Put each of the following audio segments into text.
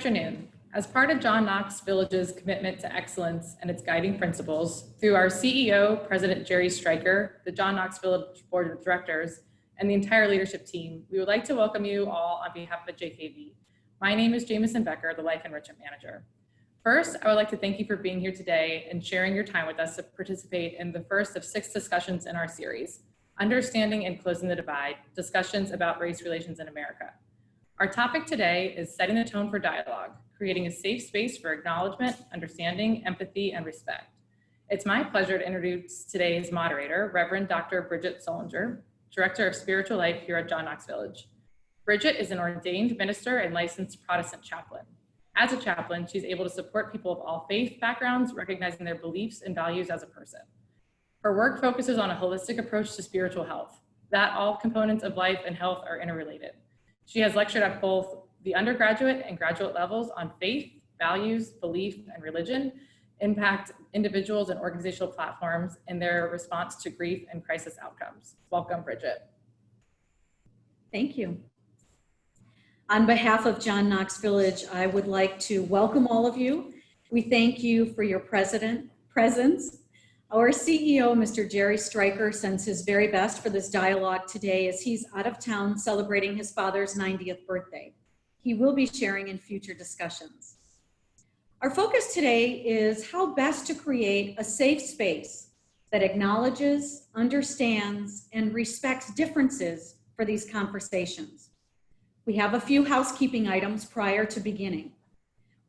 afternoon. As part of John Knox Village's commitment to excellence and its guiding principles, through our CEO, President Jerry Stryker, the John Knox Village Board of Directors, and the entire leadership team, we would like to welcome you all on behalf of JKV. My name is Jamison Becker, the Life Enrichment Manager. First, I would like to thank you for being here today and sharing your time with us to participate in the first of 6 discussions in our series, Understanding and Closing the Divide, Discussions about Race Relations in America. Our topic today is setting the tone for dialogue, creating a safe space for acknowledgement, understanding, empathy, and respect. It's my pleasure to introduce today's moderator, Reverend Dr. Bridget Solinger, Director of Spiritual Life here at John Knox Village. Bridget is an ordained minister and licensed Protestant chaplain. As a chaplain, she's able to support people of all faith backgrounds, recognizing their beliefs and values as a person. Her work focuses on a holistic approach to spiritual health, that all components of life and health are interrelated. She has lectured at both the undergraduate and graduate levels on faith, values, belief, and religion, impact individuals and organizational platforms in their response to grief and crisis outcomes. Welcome, Bridget. Thank you. On behalf of John Knox Village, I would like to welcome all of you. We thank you for your presence. Our CEO, Mr. Jerry Stryker, sends his very best for this dialogue today as he's out of town celebrating his father's 90th birthday. He will be sharing in future discussions. Our focus today is how best to create a safe space that acknowledges, understands, and respects differences for these conversations. We have a few housekeeping items prior to beginning.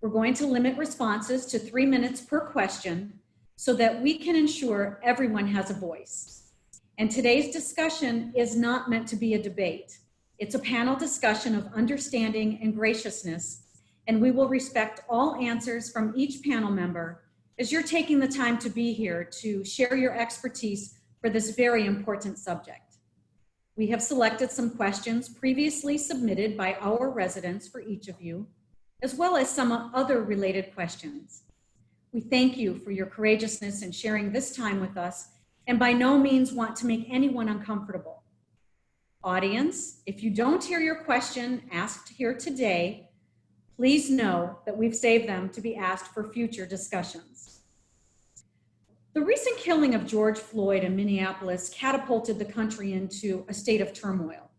We're going to limit responses to 3 minutes per question so that we can ensure everyone has a voice. And today's discussion is not meant to be a debate. It's a panel discussion of understanding and graciousness, and we will respect all answers from each panel member as you're taking the time to be here to share your expertise for this very important subject. We have selected some questions previously submitted by our residents for each of you, as well as some other related questions. We thank you for your courageousness in sharing this time with us, and by no means want to make anyone uncomfortable. Audience, if you don't hear your question asked here today, please know that we've saved them to be asked for future discussions. The recent killing of George Floyd in Minneapolis catapulted the country into a state of turmoil.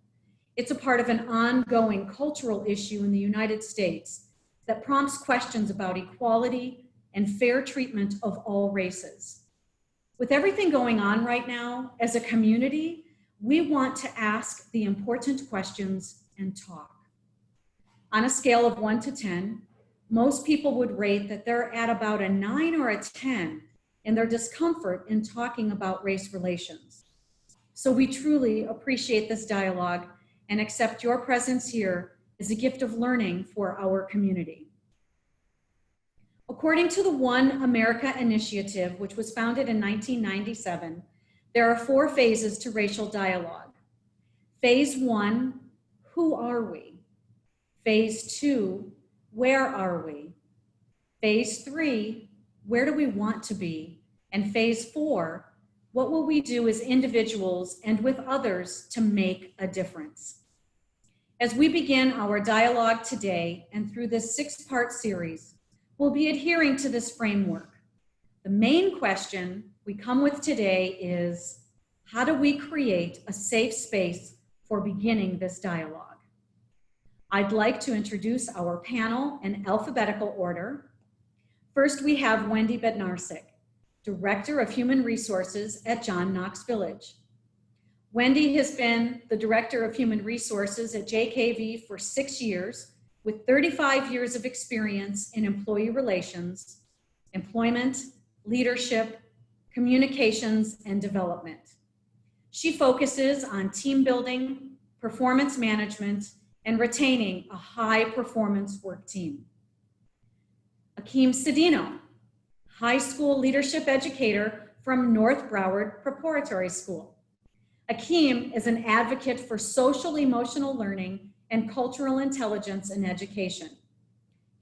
It's a part of an ongoing cultural issue in the United States that prompts questions about equality and fair treatment of all races. With everything going on right now, as a community, we want to ask the important questions and talk. On a scale of 1 to 10, most people would rate that they're at about a 9 or a 10 in their discomfort in talking about race relations. So we truly appreciate this dialogue and accept your presence here as a gift of learning for our community. According to the One America Initiative, which was founded in 1997, there are 4 phases to racial dialogue. Phase 1, who are we? Phase 2, where are we? Phase 3, where do we want to be? And phase 4, what will we do as individuals and with others to make a difference? As we begin our dialogue today and through this 6-part series, we'll be adhering to this framework. The main question we come with today is, how do we create a safe space for beginning this dialogue? I'd like to introduce our panel in alphabetical order. First, we have Wendy Bednarczyk, Director of Human Resources at John Knox Village. Wendy has been the Director of Human Resources at JKV for 6 years, with 35 years of experience in employee relations, employment, leadership, communications, and development. She focuses on team building, performance management, and retaining a high-performance work team. Akeem Cedeno, high school leadership educator from North Broward Preparatory School. Akeem is an advocate for social-emotional learning and cultural intelligence in education.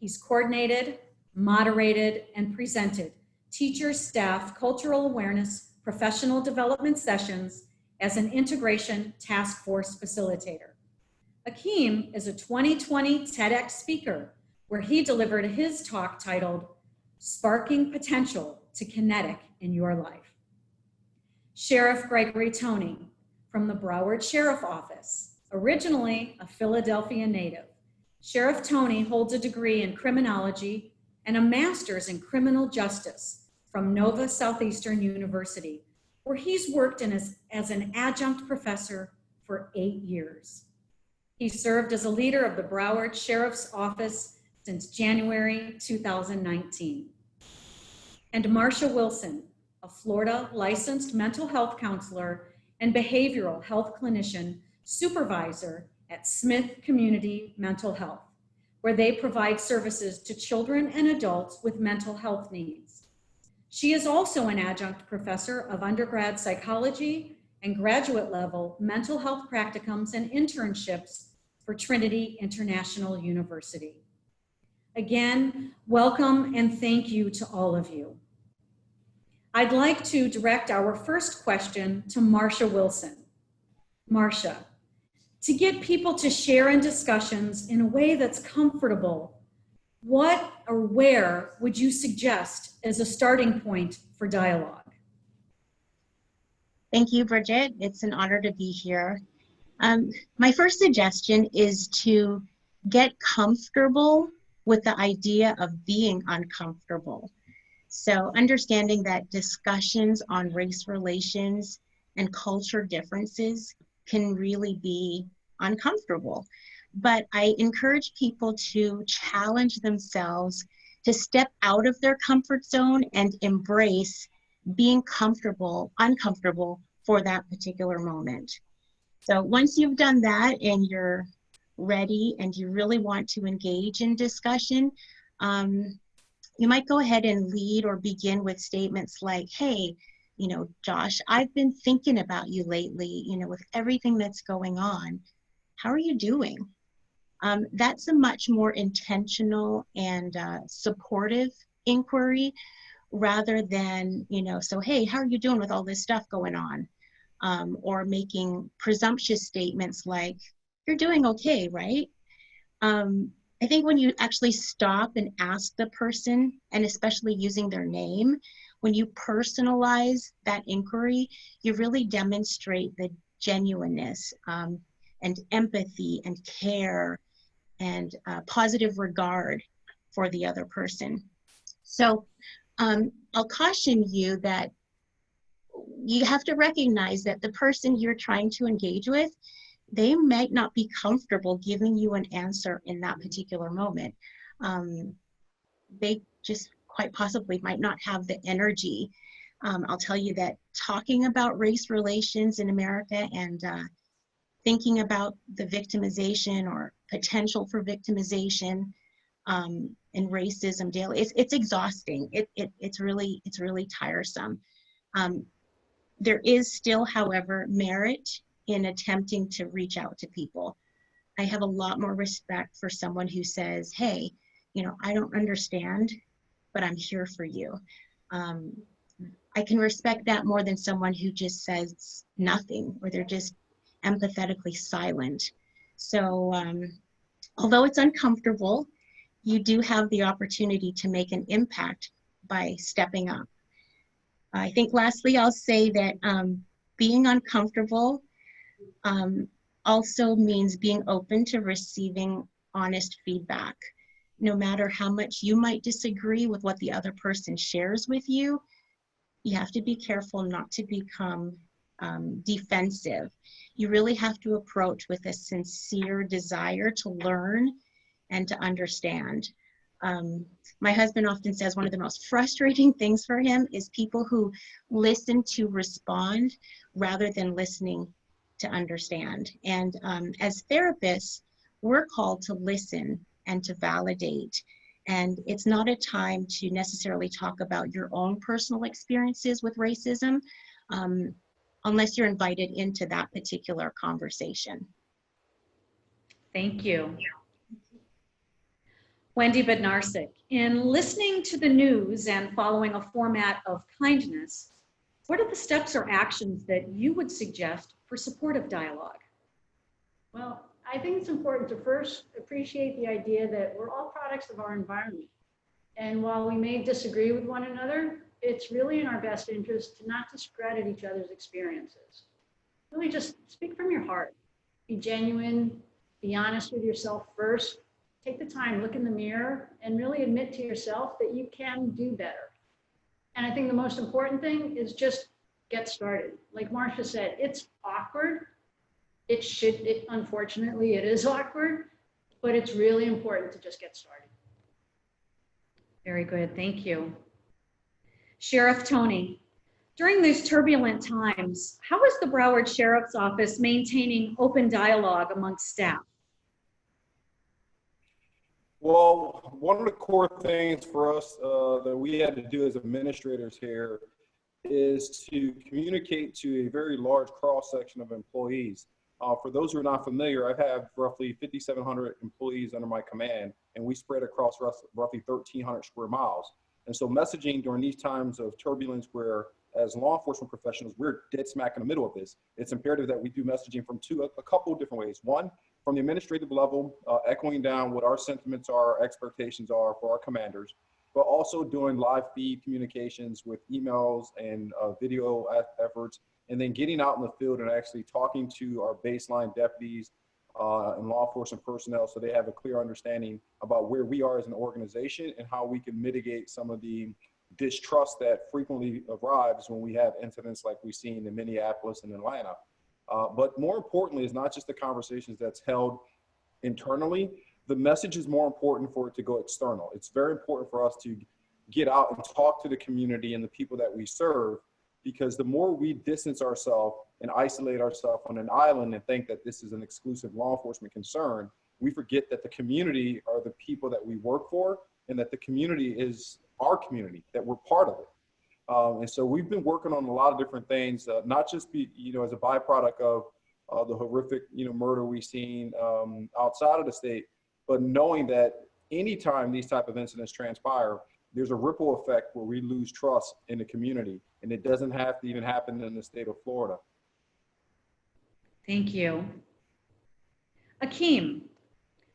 He's coordinated, moderated, and presented teacher, staff, cultural awareness, professional development sessions as an integration task force facilitator. Akeem is a 2020 TEDx speaker where he delivered his talk titled, Sparking Potential to Kinetic in Your Life. Sheriff Gregory Toney from the Broward Sheriff Office, originally a Philadelphia native. Sheriff Toney holds a degree in criminology and a master's in criminal justice from Nova Southeastern University, where he's worked as an adjunct professor for 8 years. He served as a leader of the Broward Sheriff's Office since January 2019. And Marsha Wilson, a Florida licensed mental health counselor and behavioral health clinician supervisor at Smith Community Mental Health, where they provide services to children and adults with mental health needs. She is also an adjunct professor of undergrad psychology and graduate level mental health practicums and internships for Trinity International University. Again, welcome and thank you to all of you. I'd like to direct our first question to Marsha Wilson. Marsha, to get people to share in discussions in a way that's comfortable, what or where would you suggest as a starting point for dialogue? Thank you, Bridget. It's an honor to be here. My first suggestion is to get comfortable with the idea of being uncomfortable. So understanding that discussions on race relations and culture differences can really be uncomfortable. But I encourage people to challenge themselves to step out of their comfort zone and embrace being uncomfortable for that particular moment. So once you've done that and you're ready and you really want to engage in discussion, you might go ahead and lead or begin with statements like, hey, Josh, I've been thinking about you lately, with everything that's going on. How are you doing? That's a much more intentional and supportive inquiry rather than, so, hey, how are you doing with all this stuff going on? Or making presumptuous statements like, you're doing okay, right? I think when you actually stop and ask the person, and especially using their name, when you personalize that inquiry, you really demonstrate the genuineness and empathy and care and positive regard for the other person. So I'll caution you that you have to recognize that the person you're trying to engage with, they might not be comfortable giving you an answer in that particular moment. They just quite possibly might not have the energy. I'll tell you that talking about race relations in America and thinking about the victimization or potential for victimization and racism daily, it's exhausting. It's really tiresome. There is still, however, merit in attempting to reach out to people. I have a lot more respect for someone who says, hey, I don't understand, but I'm here for you. I can respect that more than someone who just says nothing, or they're just empathetically silent. So although it's uncomfortable, you do have the opportunity to make an impact by stepping up. I think lastly, I'll say that being uncomfortable also means being open to receiving honest feedback. No matter how much you might disagree with what the other person shares with you, you have to be careful not to become defensive. You really have to approach with a sincere desire to learn and to understand. My husband often says one of the most frustrating things for him is people who listen to respond rather than listening to understand. And as therapists, we're called to listen and to validate. And it's not a time to necessarily talk about your own personal experiences with racism unless you're invited into that particular conversation. Thank you. Wendy Bednarsik, in listening to the news and following a format of kindness, what are the steps or actions that you would suggest for supportive dialogue? Well, I think it's important to first appreciate the idea that we're all products of our environment. And while we may disagree with one another, it's really in our best interest to not discredit each other's experiences. Really just speak from your heart. Be genuine, be honest with yourself first. Take the time, look in the mirror, and really admit to yourself that you can do better. And I think the most important thing is just get started. Like Marsha said, it's awkward. Unfortunately, it is awkward, but it's really important to just get started. Very good, thank you. Sheriff Tony, during these turbulent times, how is the Broward Sheriff's Office maintaining open dialogue amongst staff? Well, one of the core things for us that we had to do as administrators here is to communicate to a very large cross-section of employees. For those who are not familiar, I have roughly 5,700 employees under my command, and we spread across roughly 1,300 square miles. And so messaging during these times of turbulence where as law enforcement professionals, we're dead smack in the middle of this. It's imperative that we do messaging from a couple of different ways. One, from the administrative level, echoing down what our sentiments are, our expectations are for our commanders, but also doing live feed communications with emails and video efforts, and then getting out in the field and actually talking to our baseline deputies and law enforcement personnel so they have a clear understanding about where we are as an organization and how we can mitigate some of the distrust that frequently arrives when we have incidents like we've seen in Minneapolis and Atlanta. But more importantly, it's not just the conversations that's held internally. The message is more important for it to go external. It's very important for us to get out and talk to the community and the people that we serve, because the more we distance ourselves and isolate ourselves on an island and think that this is an exclusive law enforcement concern, we forget that the community are the people that we work for and that the community is our community, that we're part of it. And so we've been working on a lot of different things, not just as a byproduct of the horrific, murder we've seen outside of the state, but knowing that anytime these type of incidents transpire, there's a ripple effect where we lose trust in the community, and it doesn't have to even happen in the state of Florida. Thank you. Akeem,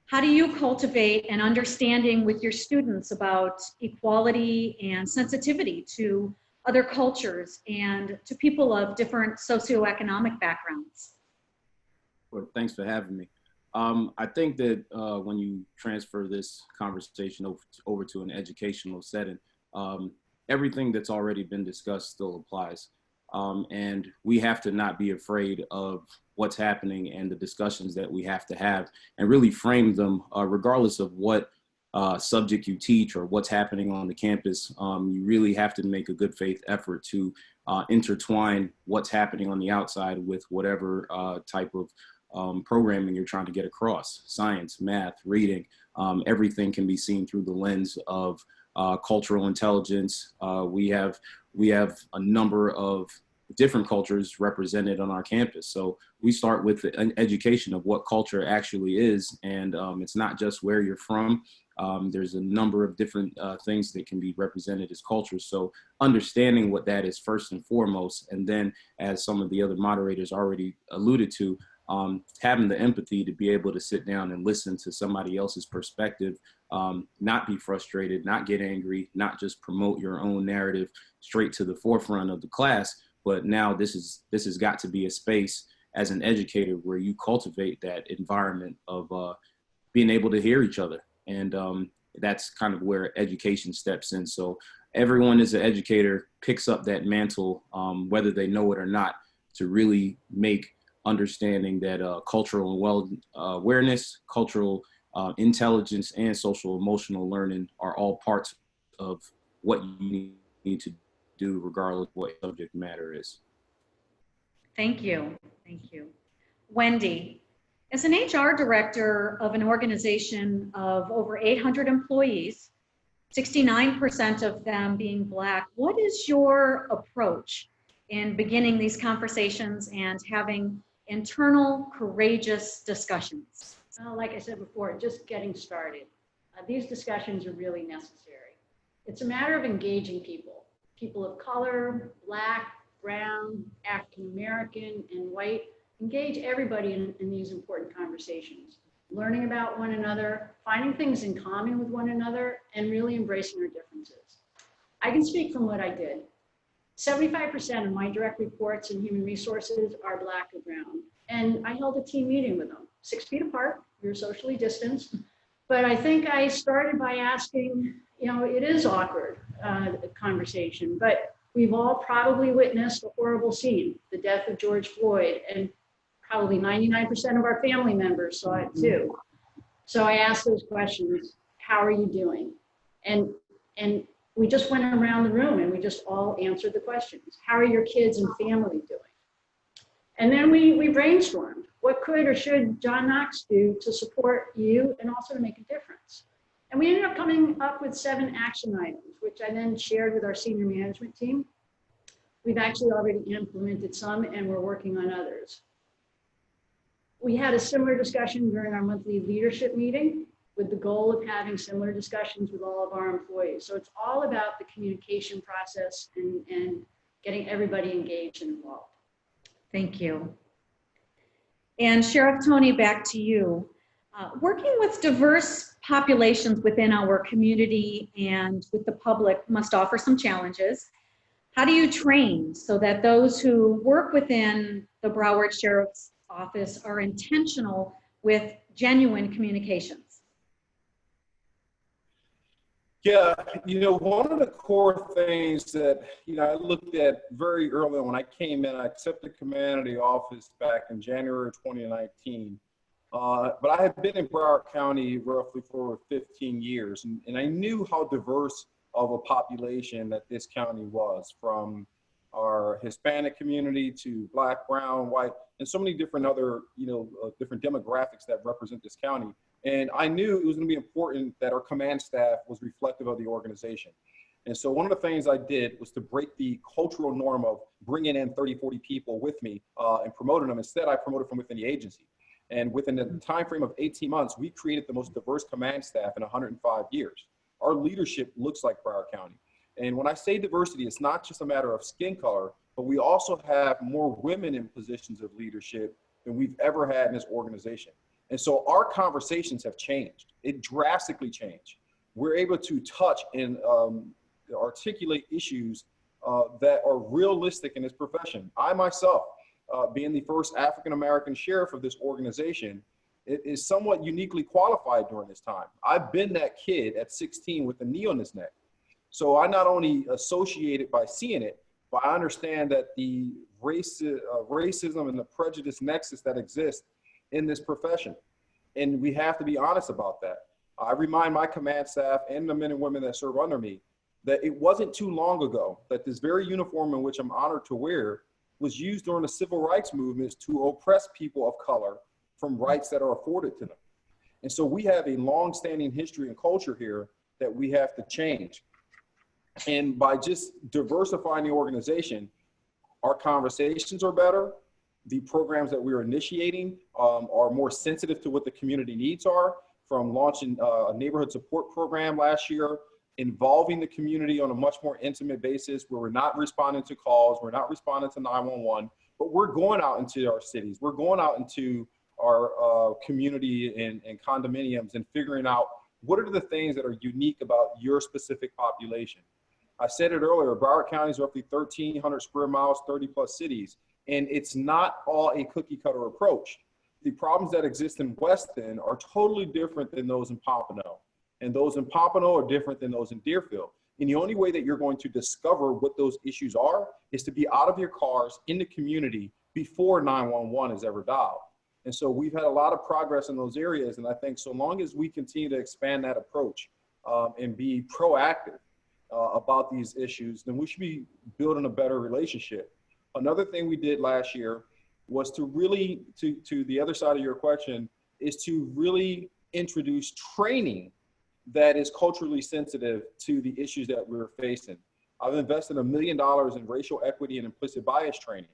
how do you cultivate an understanding with your students about equality and sensitivity to other cultures and to people of different socioeconomic backgrounds? Well, thanks for having me. I think that when you transfer this conversation over to an educational setting, everything that's already been discussed still applies. And we have to not be afraid of what's happening and the discussions that we have to have and really frame them regardless of what subject you teach or what's happening on the campus. You really have to make a good faith effort to intertwine what's happening on the outside with whatever type of programming you're trying to get across. Science, math, reading, everything can be seen through the lens of cultural intelligence. We have a number of different cultures represented on our campus. So we start with an education of what culture actually is. And it's not just where you're from. There's a number of different things that can be represented as cultures. So understanding what that is first and foremost, and then as some of the other moderators already alluded to, having the empathy to be able to sit down and listen to somebody else's perspective, not be frustrated, not get angry, not just promote your own narrative straight to the forefront of the class. But now this has got to be a space as an educator where you cultivate that environment of being able to hear each other. And that's kind of where education steps in. So everyone as an educator picks up that mantle, whether they know it or not, to really make understanding that cultural awareness, cultural intelligence, and social emotional learning are all parts of what you need to do regardless of what subject matter is. Thank you. Thank you. Wendy, as an HR director of an organization of over 800 employees, 69% of them being Black, what is your approach in beginning these conversations and having internal, courageous discussions? Like I said before, just getting started. These discussions are really necessary. It's a matter of engaging people of color, Black, brown, African American, and white. Engage everybody in these important conversations, learning about one another, finding things in common with one another, and really embracing our differences. I can speak from what I did. 75% of my direct reports in human resources are Black or brown. And I held a team meeting with them, 6 feet apart, we were socially distanced. But I think I started by asking, you know, it is awkward conversation, but we've all probably witnessed a horrible scene, the death of George Floyd, and probably 99% of our family members saw it too. So I asked those questions, how are you doing? And we just went around the room and we just all answered the questions. How are your kids and family doing? And then we brainstormed, what could or should John Knox do to support you and also to make a difference? And we ended up coming up with 7 action items, which I then shared with our senior management team. We've actually already implemented some and we're working on others. We had a similar discussion during our monthly leadership meeting with the goal of having similar discussions with all of our employees. So it's all about the communication process and getting everybody engaged and involved. Thank you. And Sheriff Tony, back to you. Working with diverse populations within our community and with the public must offer some challenges. How do you train so that those who work within the Broward Sheriff's Office are intentional with genuine communications? Yeah, you know, one of the core things that, you know, I looked at very early when I came in, I accepted command of the office back in January of 2019. But I had been in Broward County roughly for 15 years, and I knew how diverse of a population that this county was, from our Hispanic community to Black, brown, white, and so many different other, you know, different demographics that represent this county. And I knew it was going to be important that our command staff was reflective of the organization. And so one of the things I did was to break the cultural norm of bringing in 30, 40 people with me and promoting them. Instead, I promoted from within the agency. And within the time frame of 18 months, we created the most diverse command staff in 105 years. Our leadership looks like Broward County. And when I say diversity, it's not just a matter of skin color, but we also have more women in positions of leadership than we've ever had in this organization. And so our conversations have changed. It drastically changed. We're able to touch and articulate issues that are realistic in this profession. I myself, being the first African-American sheriff of this organization, it is somewhat uniquely qualified during this time. I've been that kid at 16 with a knee on his neck. So I not only associate it by seeing it, but I understand that the racism and the prejudice nexus that exists in this profession. And we have to be honest about that. I remind my command staff and the men and women that serve under me that it wasn't too long ago that this very uniform in which I'm honored to wear was used during the civil rights movements to oppress people of color from rights that are afforded to them. And so we have a long-standing history and culture here that we have to change. And by just diversifying the organization, our conversations are better. The programs that we're initiating are more sensitive to what the community needs are, from launching a neighborhood support program last year, involving the community on a much more intimate basis where we're not responding to calls, we're not responding to 911, but we're going out into our cities, we're going out into our community and condominiums and figuring out what are the things that are unique about your specific population. I said it earlier, Broward County is roughly 1,300 square miles, 30 plus cities. And it's not all a cookie cutter approach. The problems that exist in Weston are totally different than those in Pompano. And those in Pompano are different than those in Deerfield. And the only way that you're going to discover what those issues are is to be out of your cars in the community before 911 is ever dialed. And so we've had a lot of progress in those areas. And I think so long as we continue to expand that approach and be proactive about these issues, then we should be building a better relationship. Another thing we did last year was to really, to the other side of your question, is to really introduce training that is culturally sensitive to the issues that we're facing. I've invested $1 million in racial equity and implicit bias training.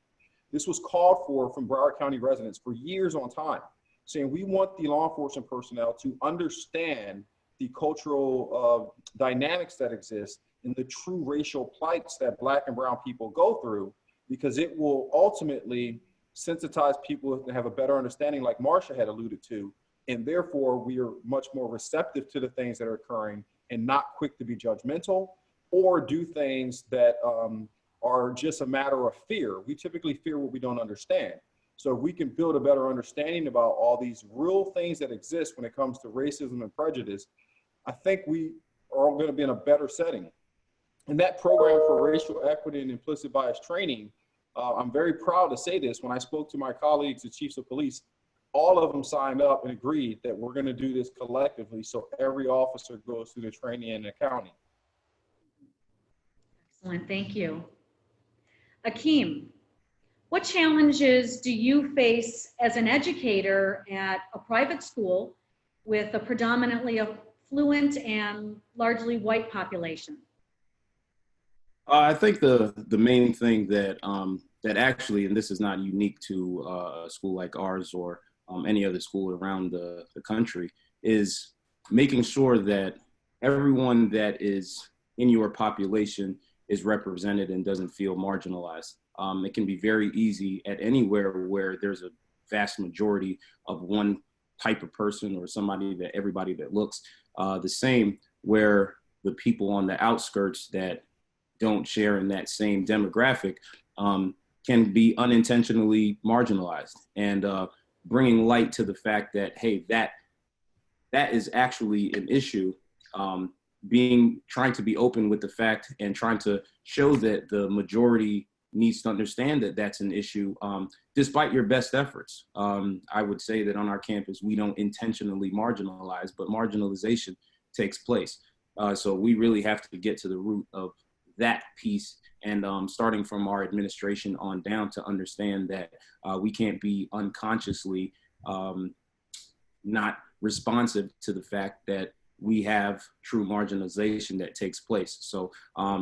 This was called for from Broward County residents for years on time, saying we want the law enforcement personnel to understand the cultural dynamics that exist and the true racial plights that Black and brown people go through, because it will ultimately sensitize people to have a better understanding, like Marsha had alluded to, and therefore we are much more receptive to the things that are occurring and not quick to be judgmental or do things that are just a matter of fear. We typically fear what we don't understand. So if we can build a better understanding about all these real things that exist when it comes to racism and prejudice, I think we are all going to be in a better setting. And that program for racial equity and implicit bias training, I'm very proud to say this. When I spoke to my colleagues, the chiefs of police, all of them signed up and agreed that we're going to do this collectively so every officer goes through the training and accounting. Excellent, thank you. Akeem, what challenges do you face as an educator at a private school with a predominantly affluent and largely white population? I think the main thing that that actually, and this is not unique to a school like ours or any other school around the country, is making sure that everyone that is in your population is represented and doesn't feel marginalized. It can be very easy at anywhere where there's a vast majority of one type of person or somebody that everybody that looks the same, where the people on the outskirts that don't share in that same demographic can be unintentionally marginalized, and bringing light to the fact that, hey, that is actually an issue. Trying to be open with the fact and trying to show that the majority needs to understand that that's an issue, despite your best efforts. I would say that on our campus, we don't intentionally marginalize, but marginalization takes place. So we really have to get to the root of that piece, and starting from our administration on down, to understand that we can't be unconsciously not responsive to the fact that we have true marginalization that takes place. So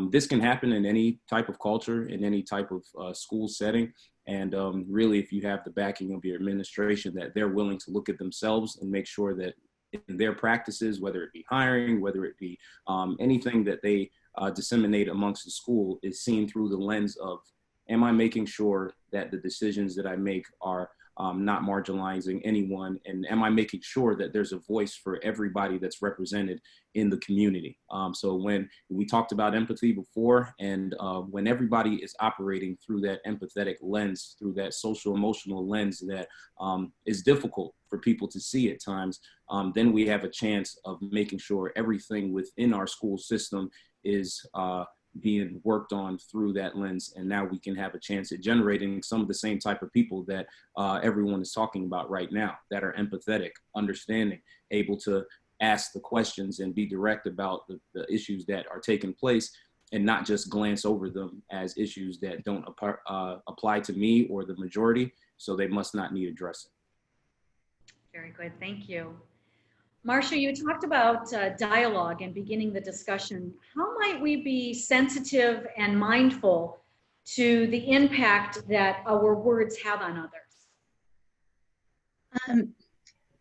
this can happen in any type of culture, in any type of school setting. And really, if you have the backing of your administration, that they're willing to look at themselves and make sure that in their practices, whether it be hiring, whether it be anything that they disseminate amongst the school, is seen through the lens of, am I making sure that the decisions that I make are not marginalizing anyone, and am I making sure that there's a voice for everybody that's represented in the community? So when we talked about empathy before, and when everybody is operating through that empathetic lens, through that social emotional lens that is difficult for people to see at times, then we have a chance of making sure everything within our school system is being worked on through that lens. And now we can have a chance at generating some of the same type of people that everyone is talking about right now, that are empathetic, understanding, able to ask the questions and be direct about the issues that are taking place, and not just glance over them as issues that don't apply to me or the majority, so they must not need addressing. Very good, thank you. Marsha, you talked about dialogue and beginning the discussion. How might we be sensitive and mindful to the impact that our words have on others?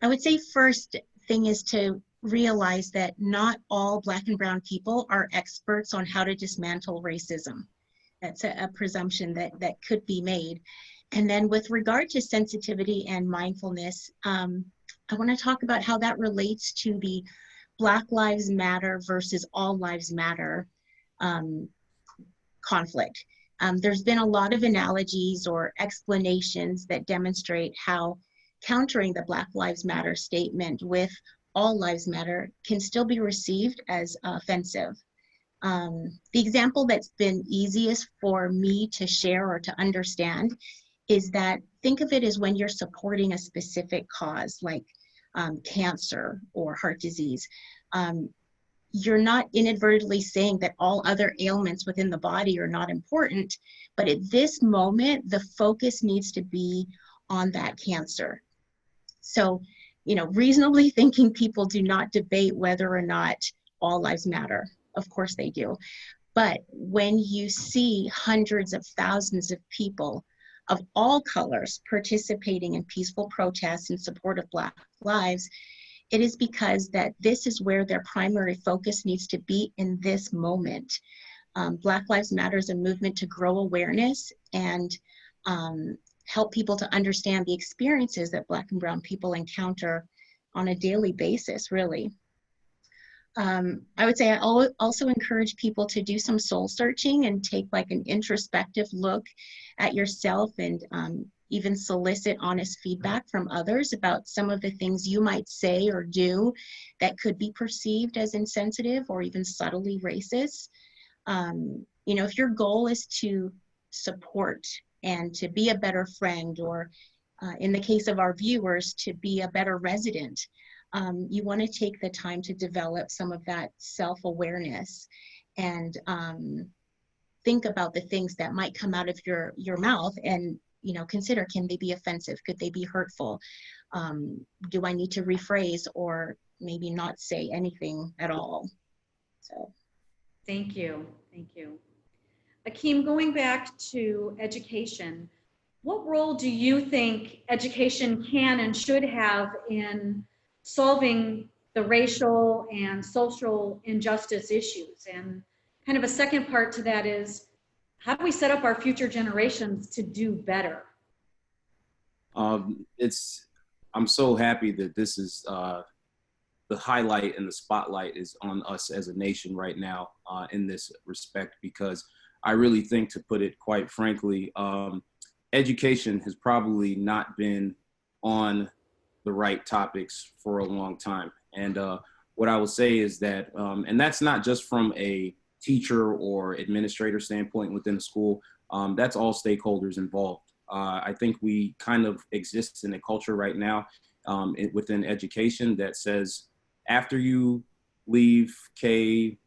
I would say first thing is to realize that not all Black and brown people are experts on how to dismantle racism. That's a presumption that could be made. And then with regard to sensitivity and mindfulness, I want to talk about how that relates to the Black Lives Matter versus All Lives Matter conflict. There's been a lot of analogies or explanations that demonstrate how countering the Black Lives Matter statement with All Lives Matter can still be received as offensive. The example that's been easiest for me to share or to understand is that, think of it as when you're supporting a specific cause, like cancer or heart disease. You're not inadvertently saying that all other ailments within the body are not important, but at this moment, the focus needs to be on that cancer. So, reasonably thinking people do not debate whether or not all lives matter. Of course they do. But when you see hundreds of thousands of people of all colors participating in peaceful protests in support of Black lives, it is because that this is where their primary focus needs to be in this moment. Black Lives Matter is a movement to grow awareness and help people to understand the experiences that Black and Brown people encounter on a daily basis, really. I would say I also encourage people to do some soul searching and take like an introspective look at yourself, and even solicit honest feedback from others about some of the things you might say or do that could be perceived as insensitive or even subtly racist. You know, if your goal is to support and to be a better friend, or in the case of our viewers, to be a better resident, you want to take the time to develop some of that self-awareness and think about the things that might come out of your mouth, and, you know, consider, can they be offensive? Could they be hurtful? Do I need to rephrase or maybe not say anything at all? So. Thank you. Thank you. Akeem, going back to education, what role do you think education can and should have in solving the racial and social injustice issues? And kind of a second part to that is, how do we set up our future generations to do better? I'm so happy that this is the highlight and the spotlight is on us as a nation right now in this respect, because I really think, to put it quite frankly, education has probably not been on the right topics for a long time. And what I will say is that, and that's not just from a teacher or administrator standpoint within the school, that's all stakeholders involved. I think we kind of exist in a culture right now within education that says, after you leave K1,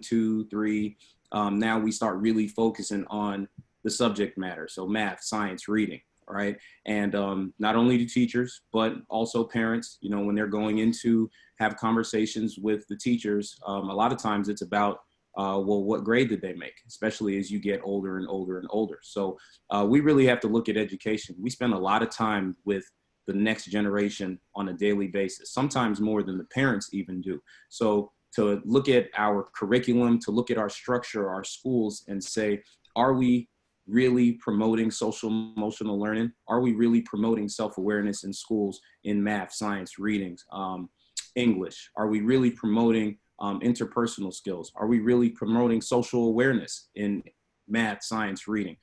2, 3, now we start really focusing on the subject matter. So math, science, reading, right? And not only the teachers, but also parents, you know, when they're going in to have conversations with the teachers, a lot of times it's about, well, what grade did they make? Especially as you get older and older and older. So we really have to look at education. We spend a lot of time with the next generation on a daily basis, sometimes more than the parents even do. So to look at our curriculum, to look at our structure, our schools, and say, are we really promoting social emotional learning? Are we really promoting self-awareness in schools in math, science, readings, English? Are we really promoting interpersonal skills? Are we really promoting social awareness in math, science, reading?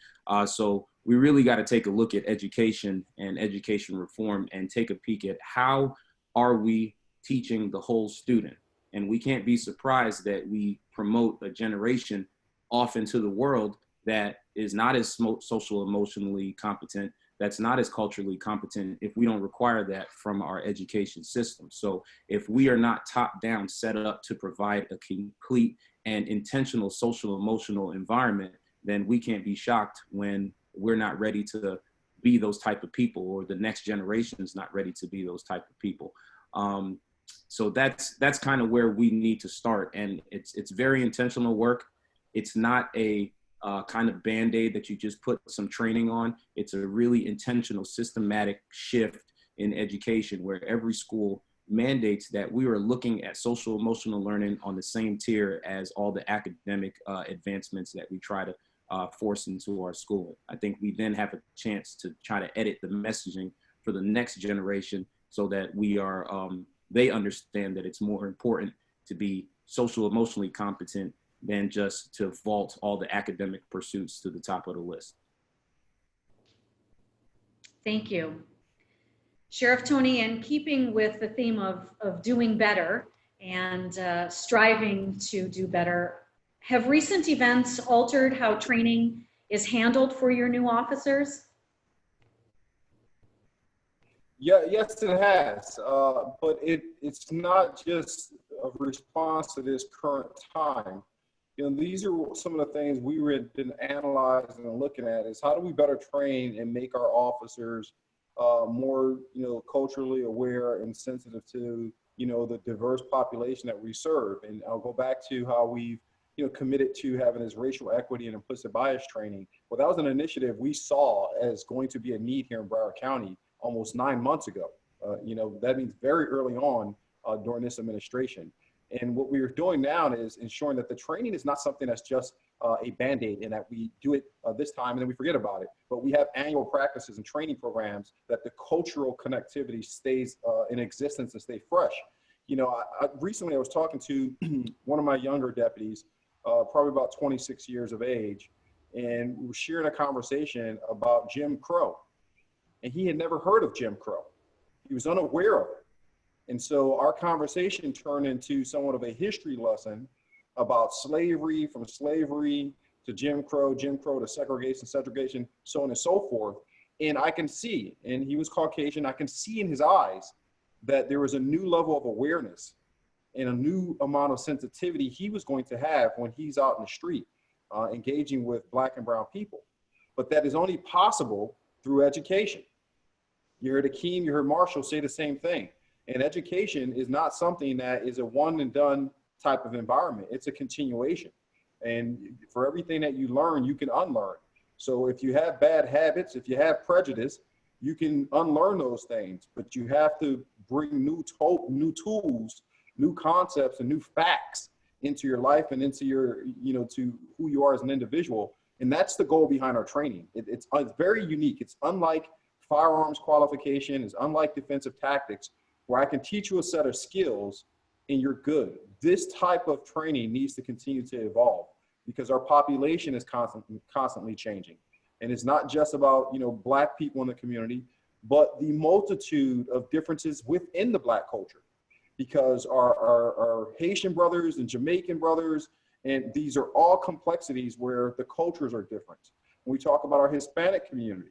So we really got to take a look at education and education reform and take a peek at how are we teaching the whole student. And we can't be surprised that we promote a generation off into the world that is not as social emotionally competent, that's not as culturally competent, if we don't require that from our education system. So if we are not top down set up to provide a complete and intentional social emotional environment, then we can't be shocked when we're not ready to be those type of people, or the next generation is not ready to be those type of people. So that's kind of where we need to start. And it's very intentional work. It's not a kind of Band-Aid that you just put some training on. It's a really intentional, systematic shift in education, where every school mandates that we are looking at social emotional learning on the same tier as all the academic advancements that we try to force into our school. I think we then have a chance to try to edit the messaging for the next generation so that we are, they understand that it's more important to be social emotionally competent than just to vault all the academic pursuits to the top of the list. Thank you. Sheriff Tony, in keeping with the theme of doing better and striving to do better, have recent events altered how training is handled for your new officers? Yeah, yes, it has. But it's not just a response to this current time. You know, these are some of the things we have been analyzing and looking at, is how do we better train and make our officers more, you know, culturally aware and sensitive to, you know, the diverse population that we serve. And I'll go back to how we've, you know, committed to having this racial equity and implicit bias training. Well, that was an initiative we saw as going to be a need here in Broward County almost 9 months ago. You know, that means very early on during this administration. And what we are doing now is ensuring that the training is not something that's just a Band-Aid and that we do it this time and then we forget about it. But we have annual practices and training programs that the cultural connectivity stays in existence and stay fresh. You know, recently I was talking to one of my younger deputies, probably about 26 years of age, and we were sharing a conversation about Jim Crow. And he had never heard of Jim Crow. He was unaware of it. And so our conversation turned into somewhat of a history lesson about slavery, from slavery to Jim Crow to segregation, so on and so forth. And I can see, and he was Caucasian, I can see in his eyes that there was a new level of awareness and a new amount of sensitivity he was going to have when he's out in the street, engaging with Black and brown people. But that is only possible through education. You heard Akeem, you heard Marsha say the same thing. And education is not something that is a one and done type of environment. It's a continuation. And for everything that you learn, you can unlearn. So if you have bad habits, if you have prejudice, you can unlearn those things, but you have to bring new tools, new concepts, and new facts into your life and into your, to who you are as an individual. And that's the goal behind our training. It's very unique. It's unlike firearms qualification, it's unlike defensive tactics, where I can teach you a set of skills and you're good. This type of training needs to continue to evolve because our population is constantly changing. And it's not just about, Black people in the community, but the multitude of differences within the Black culture. Because our Haitian brothers and Jamaican brothers, and these are all complexities where the cultures are different. When we talk about our Hispanic community,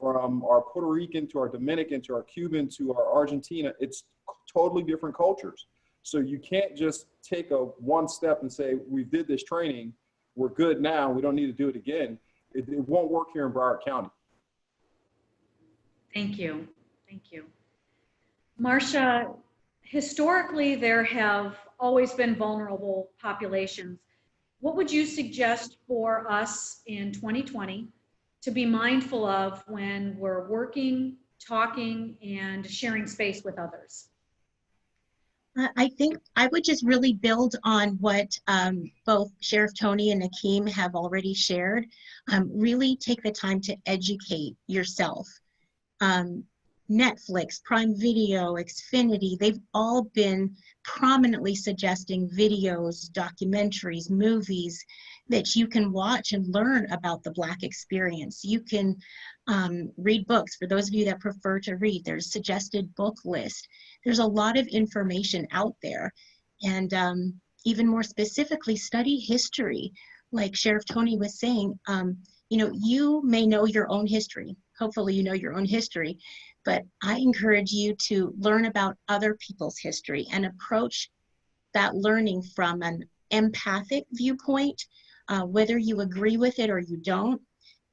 from our Puerto Rican to our Dominican to our Cuban to our Argentina, it's totally different cultures. So you can't just take one step and say, we did this training, we're good now, we don't need to do it again. It won't work here in Broward County. Thank you. Thank you. Marsha, historically, there have always been vulnerable populations. What would you suggest for us in 2020 to be mindful of when we're working, talking, and sharing space with others? I think I would just really build on what both Sheriff Tony and Akeem have already shared. Really take the time to educate yourself. Netflix, Prime Video, Xfinity, they've all been prominently suggesting videos, documentaries, movies that you can watch and learn about the Black experience. You can read books. For those of you that prefer to read, there's suggested book list. There's a lot of information out there. And even more specifically, study history. Like Sheriff Tony was saying, you may know your own history. Hopefully you know your own history, but I encourage you to learn about other people's history and approach that learning from an empathic viewpoint. Whether you agree with it or you don't,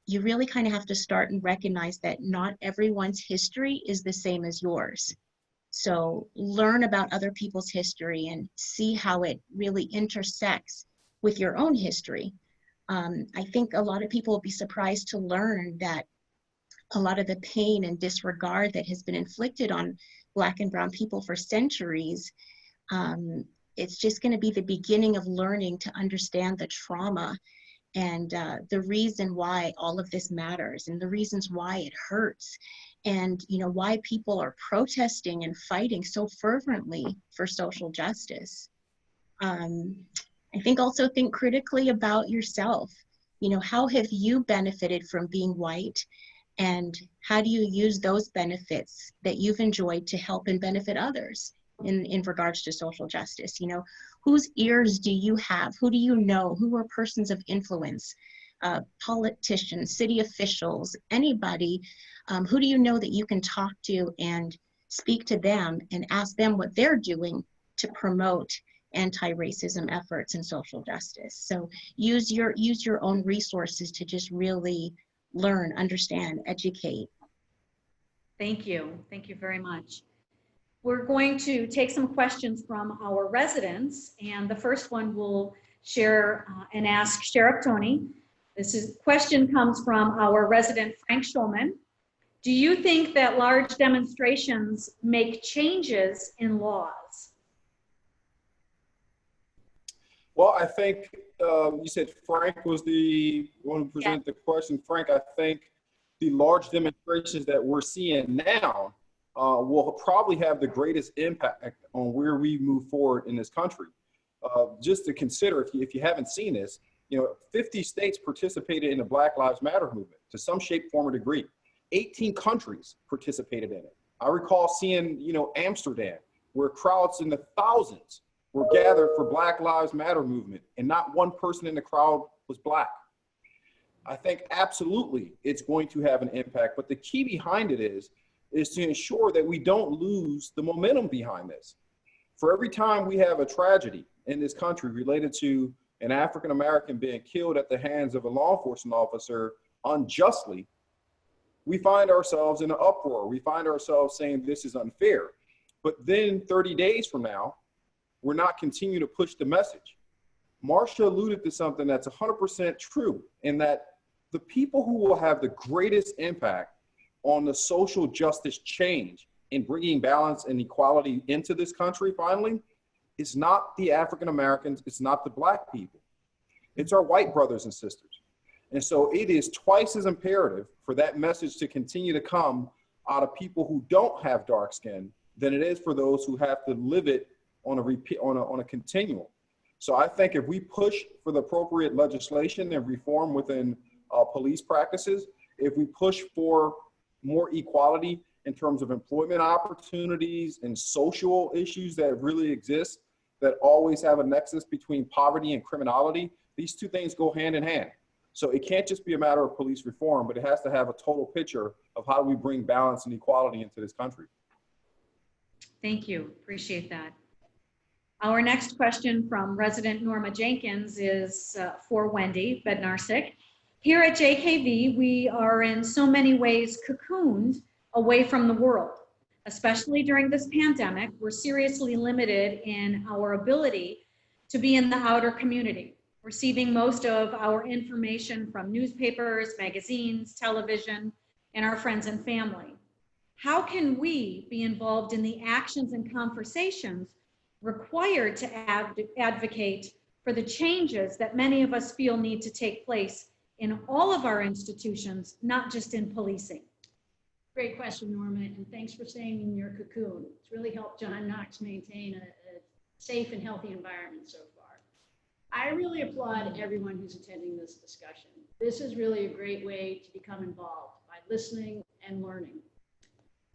you really kind of have to start and recognize that not everyone's history is the same as yours. So learn about other people's history and see how it really intersects with your own history. I think a lot of people will be surprised to learn that a lot of the pain and disregard that has been inflicted on Black and brown people for centuries, it's just going to be the beginning of learning to understand the trauma and the reason why all of this matters and the reasons why it hurts and why people are protesting and fighting so fervently for social justice. I think also think critically about yourself. How have you benefited from being white? And how do you use those benefits that you've enjoyed to help and benefit others in regards to social justice? Whose ears do you have? Who do you know? Who are persons of influence? Politicians, city officials, anybody. Who do you know that you can talk to and speak to them and ask them what they're doing to promote anti-racism efforts and social justice? So use your own resources to just really learn, understand, educate. Thank you. Thank you very much. We're going to take some questions from our residents, and the first one we'll share and ask Sheriff Tony. Question comes from our resident Frank Schulman. Do you think that large demonstrations make changes in laws? Well, I think you said Frank was the one who presented the question. Frank, I think the large demonstrations that we're seeing now will probably have the greatest impact on where we move forward in this country. Just to consider, if you haven't seen this, 50 states participated in the Black Lives Matter movement to some shape, form, or degree. 18 countries participated in it. I recall seeing, Amsterdam, where crowds in the thousands were gathered for Black Lives Matter movement, and not one person in the crowd was Black. I think absolutely it's going to have an impact, but the key behind it is to ensure that we don't lose the momentum behind this. For every time we have a tragedy in this country related to an African American being killed at the hands of a law enforcement officer unjustly, we find ourselves in an uproar. We find ourselves saying this is unfair. But then 30 days from now, we're not continuing to push the message. Marsha alluded to something that's 100% true, in that the people who will have the greatest impact on the social justice change in bringing balance and equality into this country finally is not the African Americans, it's not the Black people. It's our white brothers and sisters. And so it is twice as imperative for that message to continue to come out of people who don't have dark skin than it is for those who have to live it on a continuum. So I think if we push for the appropriate legislation and reform within police practices, if we push for more equality in terms of employment opportunities and social issues that really exist, that always have a nexus between poverty and criminality, these two things go hand in hand. So it can't just be a matter of police reform, but it has to have a total picture of how do we bring balance and equality into this country. Thank you. Appreciate that. Our next question from resident Norma Jenkins is for Wendy Bednarsik. Here at JKV, we are in so many ways cocooned away from the world. Especially during this pandemic, we're seriously limited in our ability to be in the outer community, receiving most of our information from newspapers, magazines, television, and our friends and family. How can we be involved in the actions and conversations required to advocate for the changes that many of us feel need to take place in all of our institutions, not just in policing? Great question, Norma, and thanks for staying in your cocoon. It's really helped John Knox maintain a safe and healthy environment so far. I really applaud everyone who's attending this discussion. This is really a great way to become involved by listening and learning.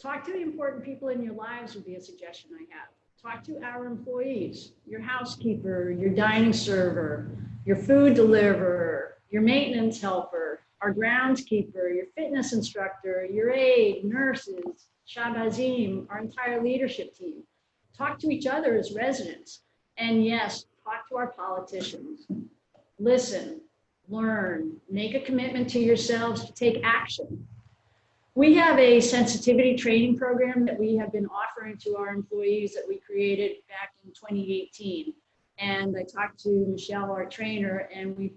Talk to the important people in your lives would be a suggestion I have. Talk to our employees, your housekeeper, your dining server, your food deliverer, your maintenance helper, our groundskeeper, your fitness instructor, your aide, nurses, Shabazim, our entire leadership team. Talk to each other as residents. And yes, talk to our politicians. Listen, learn, make a commitment to yourselves to take action. We have a sensitivity training program that we have been offering to our employees that we created back in 2018. And I talked to Michelle, our trainer, and we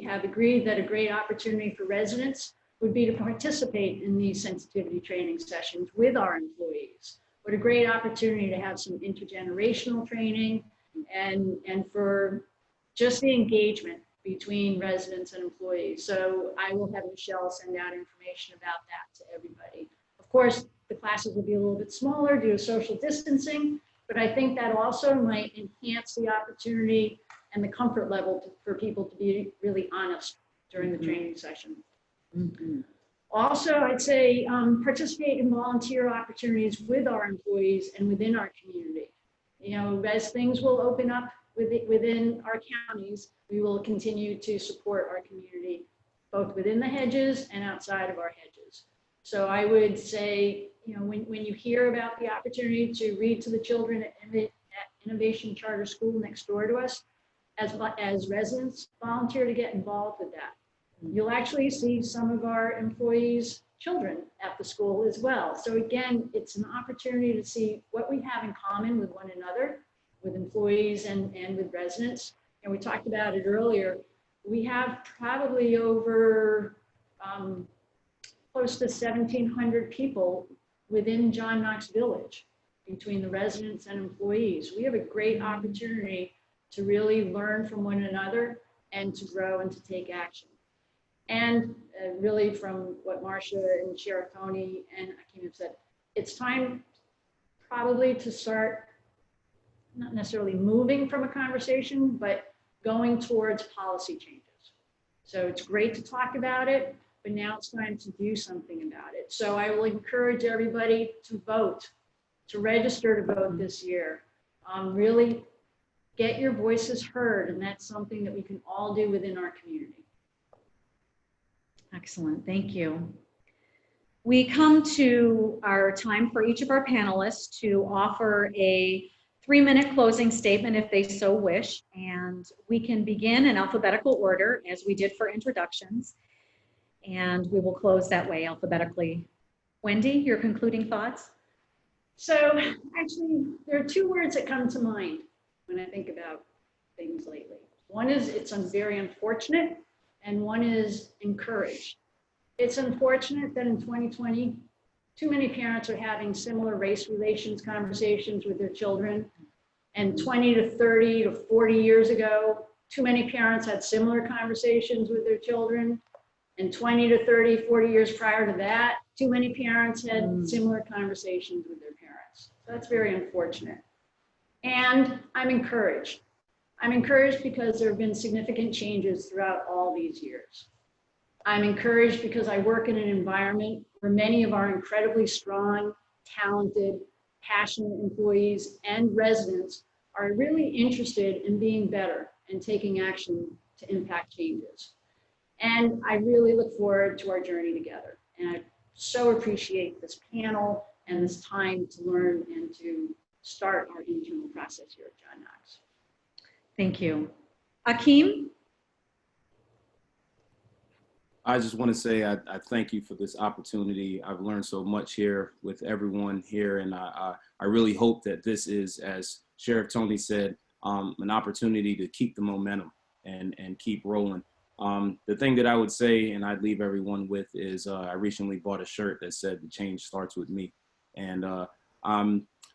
have agreed that a great opportunity for residents would be to participate in these sensitivity training sessions with our employees. What a great opportunity to have some intergenerational training and for just the engagement between residents and employees. So I will have Michelle send out information about that to everybody. Of course, the classes will be a little bit smaller due to social distancing, but I think that also might enhance the opportunity and the comfort level for people to be really honest during the training session. Also, I'd say participate in volunteer opportunities with our employees and within our community. As things will open up within our counties, we will continue to support our community, both within the hedges and outside of our hedges. So I would say, when you hear about the opportunity to read to the children at Innovation Charter School next door to us, as residents, volunteer to get involved with that. You'll actually see some of our employees' children at the school as well. So again, it's an opportunity to see what we have in common with one another, with employees and with residents. And we talked about it earlier. We have probably over close to 1,700 people within John Knox Village between the residents and employees. We have a great opportunity to really learn from one another and to grow and to take action. And really from what Marsha and Sheriff Tony and Akeem have said, it's time probably to start not necessarily moving from a conversation, but going towards policy changes. So it's great to talk about it, but now it's time to do something about it. So I will encourage everybody to vote, to register to vote this year. Really get your voices heard, and that's something that we can all do within our community. Excellent, thank you. We come to our time for each of our panelists to offer a 3-minute closing statement if they so wish, and we can begin in alphabetical order as we did for introductions, and we will close that way alphabetically. Wendy, your concluding thoughts? So actually, there are 2 words that come to mind when I think about things lately. One is it's very unfortunate, and one is encouraged. It's unfortunate that in 2020, too many parents are having similar race relations conversations with their children. And 20 to 30 to 40 years ago, too many parents had similar conversations with their children. And 20 to 30, 40 years prior to that, too many parents had similar conversations with their parents. So that's very unfortunate. And I'm encouraged. I'm encouraged because there have been significant changes throughout all these years. I'm encouraged because I work in an environment where many of our incredibly strong, talented, passionate employees and residents are really interested in being better and taking action to impact changes. And I really look forward to our journey together. And I so appreciate this panel and this time to learn and to start our internal process here at John Knox. Thank you. Akeem? I just want to say I thank you for this opportunity. I've learned so much here with everyone here, and I really hope that this is, as Sheriff Tony said, an opportunity to keep the momentum and keep rolling. The thing that I would say, and I'd leave everyone with, is I recently bought a shirt that said "The change starts with me," and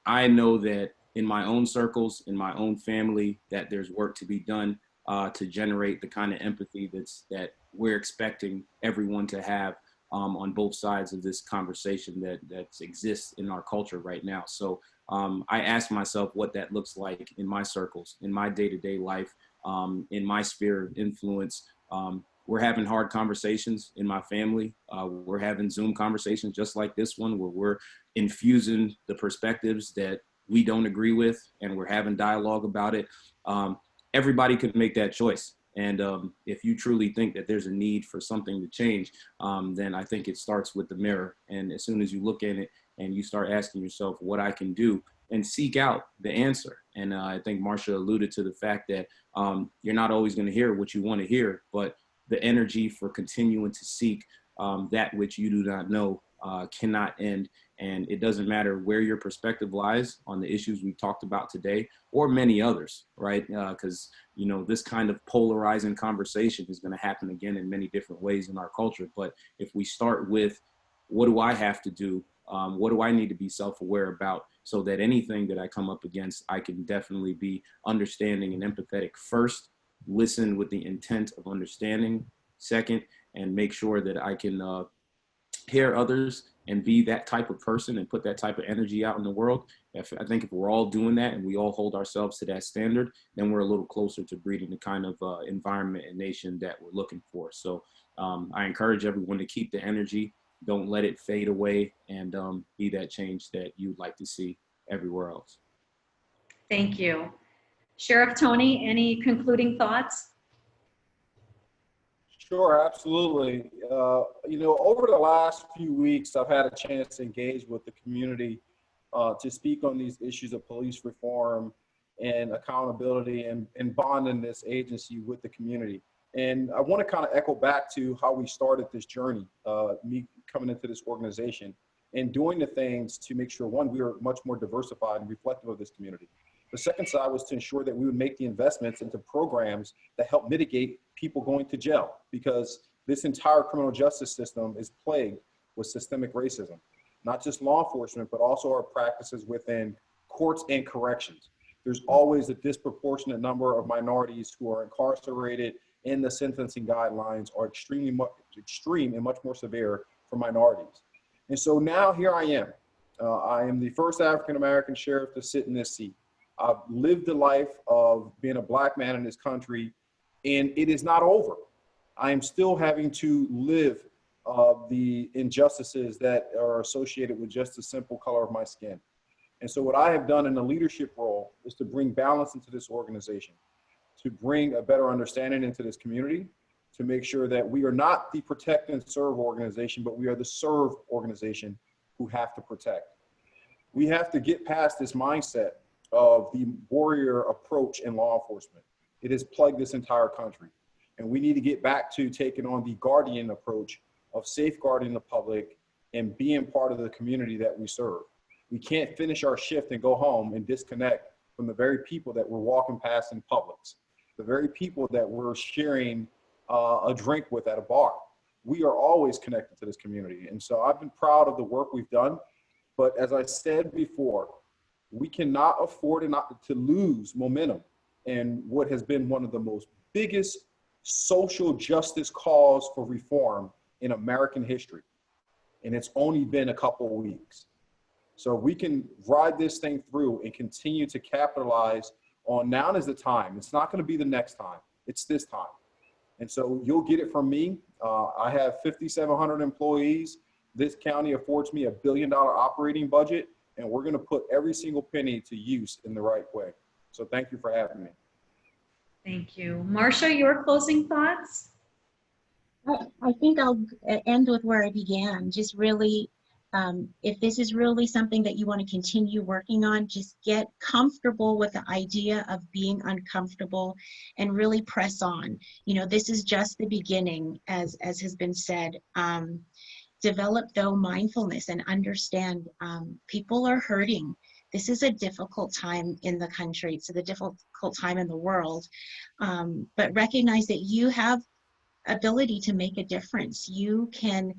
I know that in my own circles, in my own family, that there's work to be done to generate the kind of empathy that we're expecting everyone to have on both sides of this conversation that exists in our culture right now. So I ask myself what that looks like in my circles, in my day-to-day life, in my sphere of influence. We're having hard conversations in my family. We're having Zoom conversations just like this one, where we're infusing the perspectives that we don't agree with, and we're having dialogue about it. Everybody could make that choice. And if you truly think that there's a need for something to change, then I think it starts with the mirror. And as soon as you look in it and you start asking yourself what I can do, and seek out the answer. And I think Marsha alluded to the fact that you're not always going to hear what you want to hear, but the energy for continuing to seek that which you do not know cannot end. And it doesn't matter where your perspective lies on the issues we've talked about today, or many others, right? Because, you know, this kind of polarizing conversation is going to happen again in many different ways in our culture. But if we start with, what do I have to do? What do I need to be self-aware about, so that anything that I come up against, I can definitely be understanding and empathetic first, listen with the intent of understanding second, and make sure that I can hear others and be that type of person and put that type of energy out in the world. I think if we're all doing that and we all hold ourselves to that standard, then we're a little closer to breeding the kind of environment and nation that we're looking for. So I encourage everyone to keep the energy, don't let it fade away, and be that change that you'd like to see everywhere else. Thank you. Sheriff Tony, any concluding thoughts? Sure, absolutely. You know, over the last few weeks, I've had a chance to engage with the community to speak on these issues of police reform and accountability and bonding this agency with the community. And I want to kind of echo back to how we started this journey, me coming into this organization and doing the things to make sure, one, we are much more diversified and reflective of this community. The second side was to ensure that we would make the investments into programs that help mitigate people going to jail, because this entire criminal justice system is plagued with systemic racism, not just law enforcement, but also our practices within courts and corrections. there's always a disproportionate number of minorities who are incarcerated, and the sentencing guidelines are extreme and much more severe for minorities. And so now here I am. I am the first African-American sheriff to sit in this seat. I've lived the life of being a Black man in this country, and it is not over. I am still having to live the injustices that are associated with just the simple color of my skin. And so what I have done in the leadership role is to bring balance into this organization, to bring a better understanding into this community, to make sure that we are not the protect and serve organization, but we are the serve organization who have to protect. We have to get past this mindset of the warrior approach in law enforcement. It has plagued this entire country. And we need to get back to taking on the guardian approach of safeguarding the public and being part of the community that we serve. We can't finish our shift and go home and disconnect from the very people that we're walking past in Publix, the very people that we're sharing a drink with at a bar. We are always connected to this community. And so I've been proud of the work we've done. But as I said before, we cannot afford to lose momentum in what has been one of the most biggest social justice calls for reform in American history. And it's only been a couple of weeks. So we can ride this thing through and continue to capitalize on now is the time. It's not going to be the next time. It's this time. And so you'll get it from me. I have 5,700 employees. This county affords me $1 billion operating budget, and we're going to put every single penny to use in the right way. So thank you for having me. Thank you. Marsha, your closing thoughts? I think I'll end with where I began. Just really, if this is really something that you want to continue working on, just get comfortable with the idea of being uncomfortable and really press on. You know, this is just the beginning, as has been said. Develop, though, mindfulness and understand people are hurting. This is a difficult time in the country. It's a difficult time in the world. But recognize that you have ability to make a difference. You can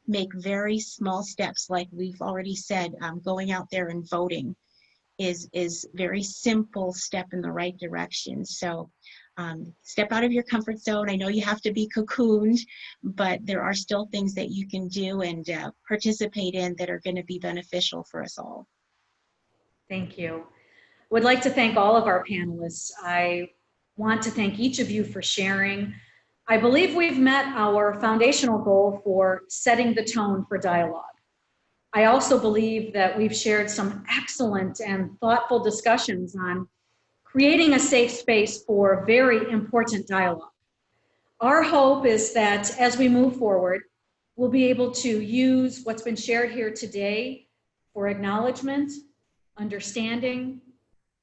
make very small steps, like we've already said. Going out there and voting is very simple step in the right direction. So step out of your comfort zone. I know you have to be cocooned, but there are still things that you can do and participate in that are going to be beneficial for us all. Thank you. Would like to thank all of our panelists. I want to thank each of you for sharing. I believe we've met our foundational goal for setting the tone for dialogue. I also believe that we've shared some excellent and thoughtful discussions on creating a safe space for very important dialogue. Our hope is that as we move forward, we'll be able to use what's been shared here today for acknowledgement, understanding,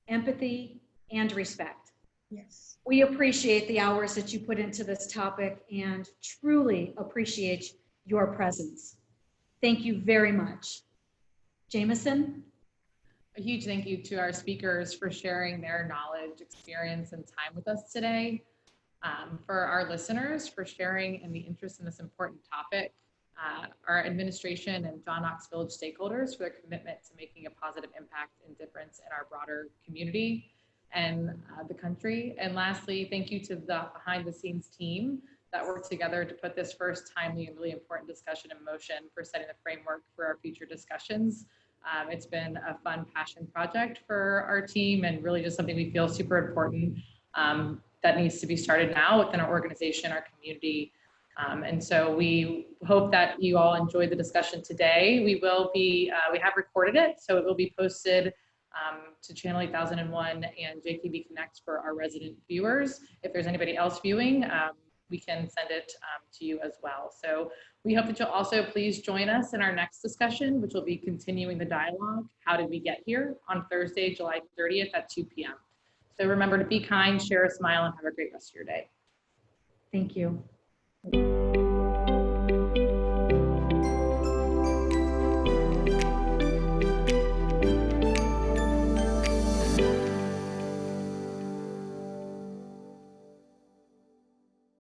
empathy, and respect. Yes. We appreciate the hours that you put into this topic and truly appreciate your presence. Thank you very much. Jameson? A huge thank you to our speakers for sharing their knowledge, experience, and time with us today. For our listeners, for sharing in the interest in this important topic. Our administration and John Knox Village stakeholders for their commitment to making a positive impact and difference in our broader community and the country. And lastly, thank you to the behind the scenes team that worked together to put this first timely and really important discussion in motion for setting the framework for our future discussions. It's been a fun passion project for our team and really just something we feel super important that needs to be started now within our organization, our community. And so we hope that you all enjoyed the discussion today. We have recorded it, so it will be posted to Channel 8001 and JKB Connect for our resident viewers. If there's anybody else viewing, we can send it to you as well. So we hope that you'll also please join us in our next discussion, which will be continuing the dialogue, How Did We Get Here, on Thursday, July 30th at 2 p.m. So remember to be kind, share a smile, and have a great rest of your day. Thank you.